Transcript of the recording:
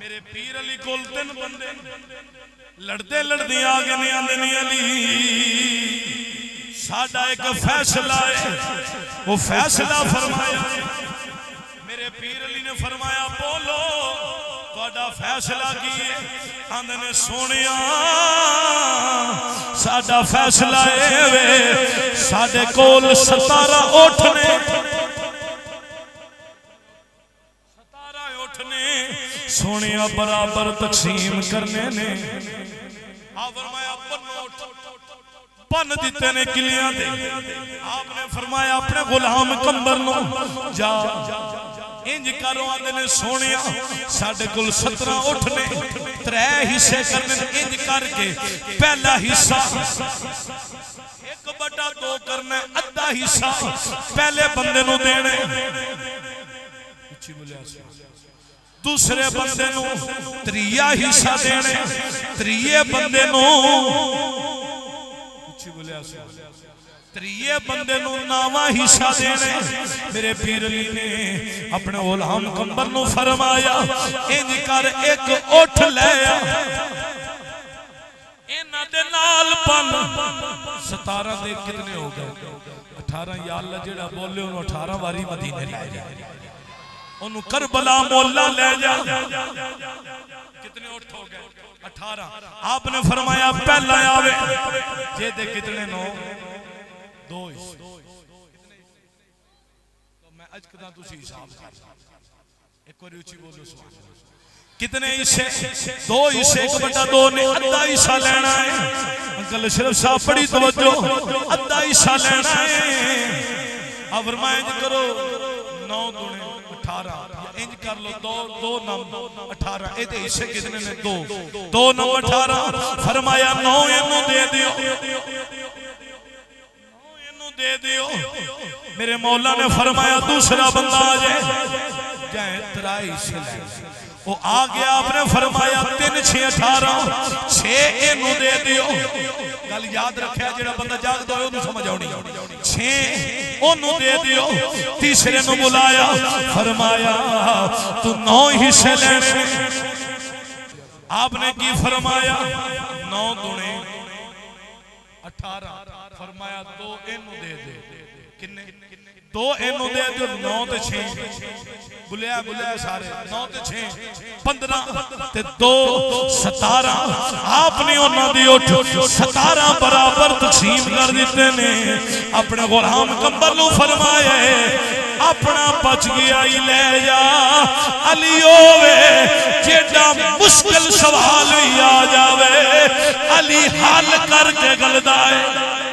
میرے پیر علی کول 3 بندے لڑتے لڑتے آگے نہیں آندے نہیں علی ساڈا ایک فیصلہ ہے وہ فیصلہ فرمایا میرے پیر علی نے فرمایا بولو تہاڈا فیصلہ کی ہے آندے نے سونیا ساڈا فیصلہ ہے ساڈے کول 17 اٹھ نے سونیا برابر تقسیم کرنے نے آپ فرمایا بن دیتے نے کلیاں دے آپ نے فرمایا اپنے غلام کمبر نو جا انج کرو آندے نے سونیا ساڈے کول 17 اٹھ نے 3 حصے کرنے انج کر کے پہلا حصہ 1/2 کرنا ادھا حصہ پہلے بندے نو دینے دوسرے بندے نو 3 حصہ دینے 3 بندے نو 3 بندے نو 9واں حصہ دینے میرے پیر علی نے اپنے غلام کمبر نو فرمایا انج کر ایک اٹھ لے انہاں دے نال پن 17 دے کتنے ہو گئے 18 یا اللہ جڑا بولے انہوں 18 واری مدینے لے جا انہوں کربلا مولا لے جا کتنے اٹھ ہو گئے 18 آپ نے فرمایا پہلا آوے جے دے کتنے 9 2 میں اج کدا تسی حساب کر ایک اور اونچی بولو سبحان اللہ کتنے حصے 2 حصے 1/2 نے ادھا حصہ لینا ہے انکل اشرف صاحب بڑی توجہ ادھا حصہ لینا ہے اب فرمایا جی کرو 9 دونے 18 انج کر لو 2 9 18 اے دے حصے کتنے نے 2 9 18 فرمایا 9 اینو دے دیو 9 اینو دے دیو میرے مولا نے فرمایا دوسرا بندہ آ جائے 3 حصے لے وہ آ گیا آپ نے فرمایا 3 6 18 6 اینو دے دیو گل یاد رکھیا جڑا بندہ جاگ دو انہوں سمجھ آؤ نہیں 6 انہوں دے دیو تیسرے نو بلایا فرمایا تو 9 حصے لینے آپ نے کی فرمایا 9 دونے 18 فرمایا 2 اینو دے دے کنے 2 اینو دے دیو 9 تے 6 بلیا سارے 9 تے 6 15 تے 2 17 آپ نے انہوں دی اٹھ 17 برابر تقسیم کر دیتے نے اپنے غلام کمبر نو فرمایا اپنا بچ گیا ہی لے جا علی ہووے جیڑا مشکل سوال ہی آ جاوے علی حل کر کے گلدا ہے